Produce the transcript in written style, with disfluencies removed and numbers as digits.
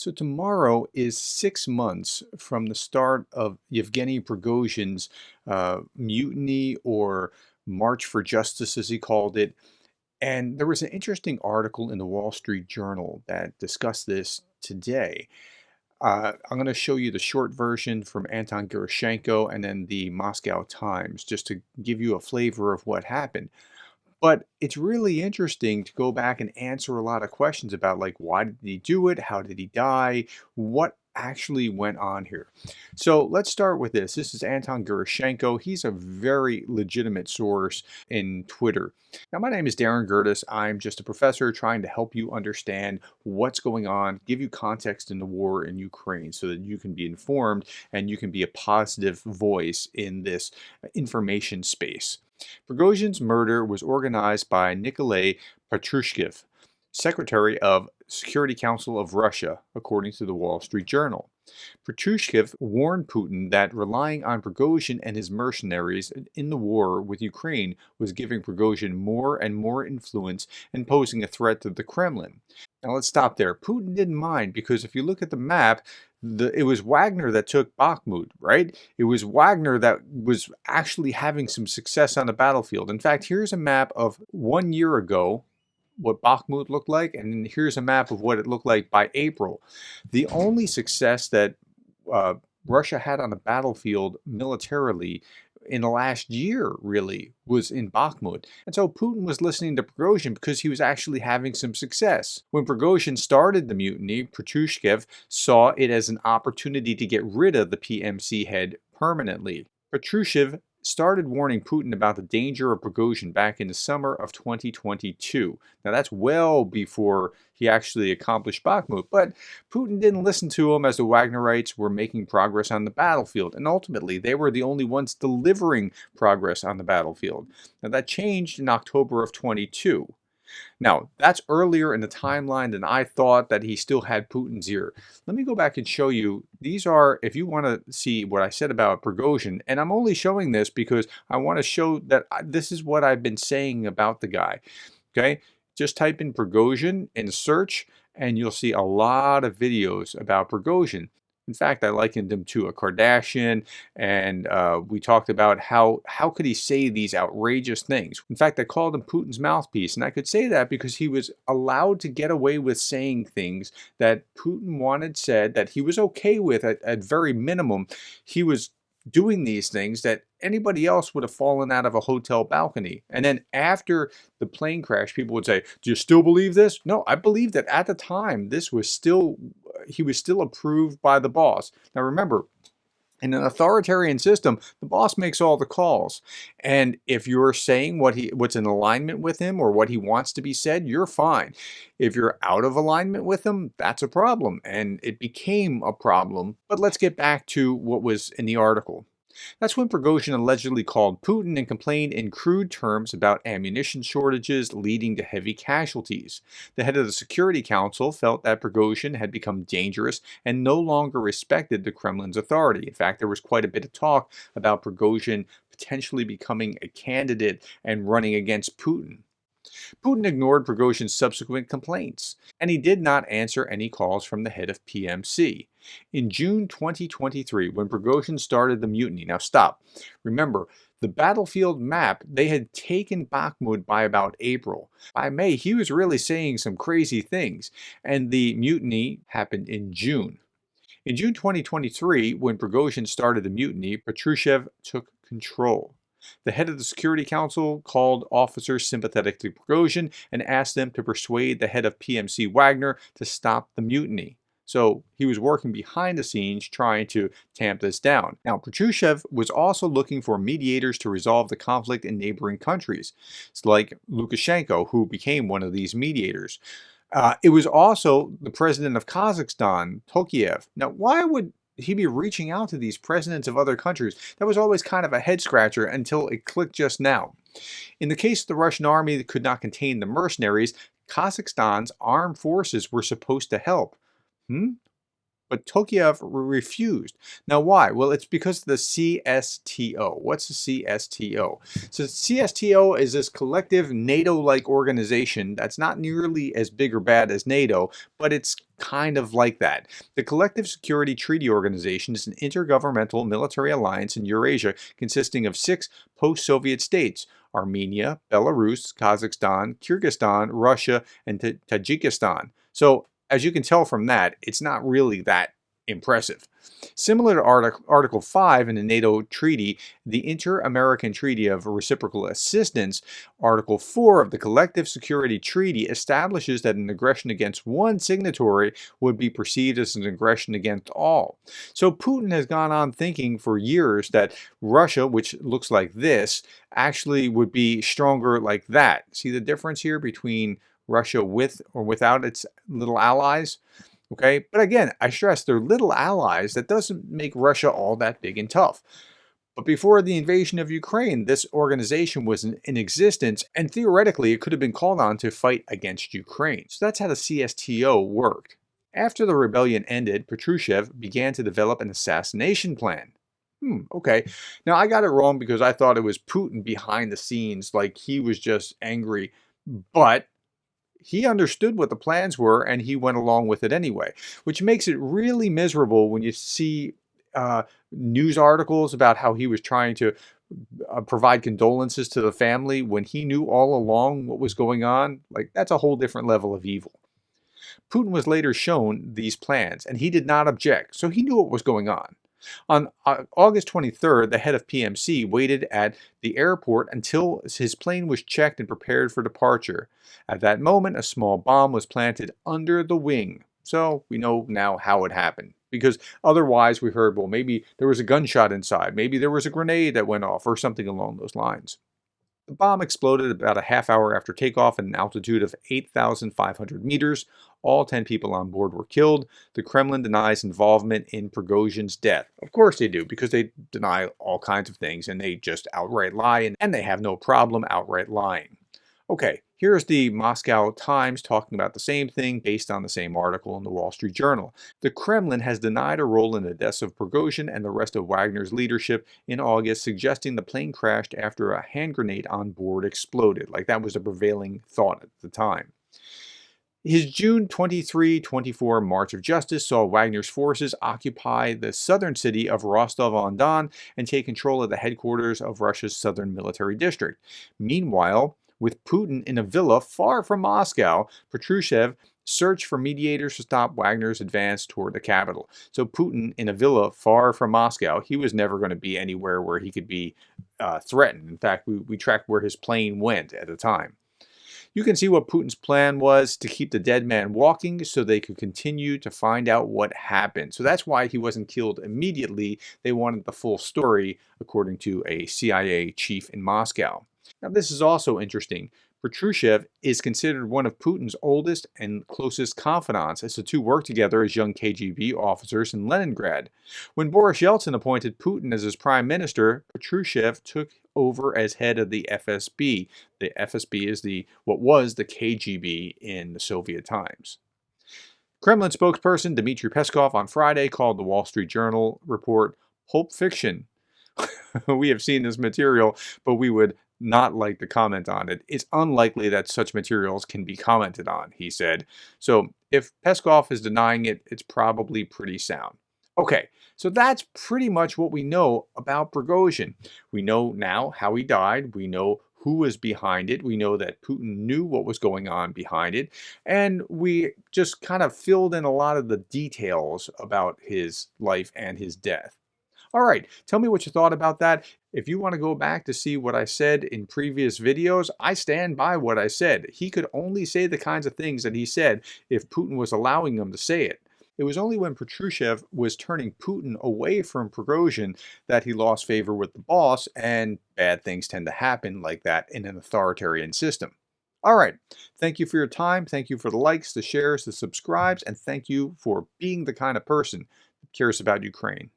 So tomorrow is 6 months from the start of Yevgeny Prigozhin's mutiny or March for Justice, as he called it. And there was an interesting article in the Wall Street Journal that discussed this today. I'm going to show you the short version from Anton Gerashenko and then the Moscow Times, just to give you a flavor of what happened. But it's really interesting to go back and answer a lot of questions about, like, why did he do it? How did he die? What actually went on here? So let's start with this. This is Anton Gerashenko. He's a very legitimate source in Twitter. Now, my name is Darren Gerdes. I'm just a professor trying to help you understand what's going on, give you context in the war in Ukraine so that you can be informed and you can be a positive voice in this information space. Prigozhin's murder was organized by Nikolai Patrushev, Secretary of Security Council of Russia, according to the Wall Street Journal. Patrushev warned Putin that relying on Prigozhin and his mercenaries in the war with Ukraine was giving Prigozhin more and more influence and posing a threat to the Kremlin. Now let's stop there. Putin didn't mind because if you look at the map, it was Wagner that took Bakhmut, right? It was Wagner that was actually having some success on the battlefield. In fact, here's a map of 1 year ago, what Bakhmut looked like, and here's a map of what it looked like by April. The only success that Russia had on the battlefield militarily in the last year, really, was in Bakhmut. And so Putin was listening to Prigozhin because he was actually having some success. When Prigozhin started the mutiny, Patrushev saw it as an opportunity to get rid of the PMC head permanently. Patrushev started warning Putin about the danger of Prigozhin back in the summer of 2022. Now that's well before he actually accomplished Bakhmut, but Putin didn't listen to him as the Wagnerites were making progress on the battlefield, and ultimately they were the only ones delivering progress on the battlefield. Now that changed in October of 22. Now, that's earlier in the timeline than I thought that he still had Putin's ear. Let me go back and show you. These are, if you want to see what I said about Prigozhin, and I'm only showing this because I want to show that this is what I've been saying about the guy. Okay? Just type in Prigozhin in search, and you'll see a lot of videos about Prigozhin. In fact, I likened him to a Kardashian, and we talked about how could he say these outrageous things. In fact, I called him Putin's mouthpiece, and I could say that because he was allowed to get away with saying things that Putin wanted said, that he was okay with at very minimum. He was doing these things that anybody else would have fallen out of a hotel balcony. And then after the plane crash, people would say, do you still believe this? No, I believe that at the time, this was still, he was still approved by the boss. Now remember, in an authoritarian system, the boss makes all the calls. And if you're saying what's in alignment with him or what he wants to be said, you're fine. If you're out of alignment with him, that's a problem. And it became a problem. But let's get back to what was in the article. That's when Prigozhin allegedly called Putin and complained in crude terms about ammunition shortages leading to heavy casualties. The head of the Security Council felt that Prigozhin had become dangerous and no longer respected the Kremlin's authority. In fact, there was quite a bit of talk about Prigozhin potentially becoming a candidate and running against Putin. Putin ignored Prigozhin's subsequent complaints, and he did not answer any calls from the head of PMC. In June 2023, when Prigozhin started the mutiny, now stop. Remember, the battlefield map, they had taken Bakhmut by about April. By May, he was really saying some crazy things, and the mutiny happened in June. In June 2023, when Prigozhin started the mutiny, Patrushev took control. The head of the Security Council called officers sympathetic to Prigozhin and asked them to persuade the head of PMC Wagner to stop the mutiny. So he was working behind the scenes trying to tamp this down. Now, Patrushev was also looking for mediators to resolve the conflict in neighboring countries. It's like Lukashenko, who became one of these mediators. It was also the president of Kazakhstan, Tokayev. Now, why would he be reaching out to these presidents of other countries? That was always kind of a head scratcher until it clicked just now. In the case of the Russian army that could not contain the mercenaries, Kazakhstan's armed forces were supposed to help. but Tokayev refused. Now, why? Well, it's because of the CSTO. What's the CSTO? So, CSTO is this collective NATO-like organization that's not nearly as big or bad as NATO, but it's kind of like that. The Collective Security Treaty Organization is an intergovernmental military alliance in Eurasia consisting of 6 post-Soviet states: Armenia, Belarus, Kazakhstan, Kyrgyzstan, Russia, and Tajikistan. So, as you can tell from that, it's not really that impressive. Similar to Article 5 in the NATO treaty, the Inter-American Treaty of Reciprocal Assistance, Article 4 of the Collective Security Treaty establishes that an aggression against one signatory would be perceived as an aggression against all. So Putin has gone on thinking for years that Russia, which looks like this, actually would be stronger like that. See the difference here between Russia with or without its little allies? Okay, but again, I stress they're little allies. That doesn't make Russia all that big and tough. But before the invasion of Ukraine, this organization was in existence, and theoretically it could have been called on to fight against Ukraine. So that's how the CSTO worked. After the rebellion ended, Patrushev began to develop an assassination plan. Okay. Now I got it wrong because I thought it was Putin behind the scenes, like he was just angry. But he understood what the plans were and he went along with it anyway, which makes it really miserable when you see news articles about how he was trying to provide condolences to the family when he knew all along what was going on. Like, that's a whole different level of evil. Putin was later shown these plans and he did not object, so he knew what was going on. On August 23rd, the head of PMC waited at the airport until his plane was checked and prepared for departure. At that moment, a small bomb was planted under the wing. So we know now how it happened. Because otherwise we heard, well, maybe there was a gunshot inside. Maybe there was a grenade that went off or something along those lines. The bomb exploded about a half hour after takeoff at an altitude of 8,500 meters. All 10 people on board were killed. The Kremlin denies involvement in Prigozhin's death. Of course they do, because they deny all kinds of things and they just outright lie, and they have no problem outright lying. Okay, here's the Moscow Times talking about the same thing based on the same article in the Wall Street Journal. The Kremlin has denied a role in the deaths of Prigozhin and the rest of Wagner's leadership in August, suggesting the plane crashed after a hand grenade on board exploded. Like that was the prevailing thought at the time. His June 23-24 March of Justice saw Wagner's forces occupy the southern city of Rostov-on-Don and take control of the headquarters of Russia's southern military district. Meanwhile, with Putin in a villa far from Moscow, Patrushev searched for mediators to stop Wagner's advance toward the capital. So Putin in a villa far from Moscow, he was never going to be anywhere where he could be threatened. In fact, we tracked where his plane went at the time. You can see what Putin's plan was: to keep the dead man walking so they could continue to find out what happened. So that's why he wasn't killed immediately. They wanted the full story, according to a CIA chief in Moscow. Now, this is also interesting. Patrushev is considered one of Putin's oldest and closest confidants, as the two worked together as young KGB officers in Leningrad. When Boris Yeltsin appointed Putin as his prime minister, Patrushev took over as head of the FSB. The FSB is what was the KGB in the Soviet times. Kremlin spokesperson Dmitry Peskov on Friday called the Wall Street Journal report pulp fiction. We have seen this material, but we would not like to comment on it. It's unlikely that such materials can be commented on, he said. So if Peskov is denying it, it's probably pretty sound. Okay, so that's pretty much what we know about Prigozhin. We know now how he died. We know who was behind it. We know that Putin knew what was going on behind it. And we just kind of filled in a lot of the details about his life and his death. All right, tell me what you thought about that. If you want to go back to see what I said in previous videos, I stand by what I said. He could only say the kinds of things that he said if Putin was allowing him to say it. It was only when Patrushev was turning Putin away from Prigozhin that he lost favor with the boss, and bad things tend to happen like that in an authoritarian system. All right, thank you for your time. Thank you for the likes, the shares, the subscribes, and thank you for being the kind of person that cares about Ukraine.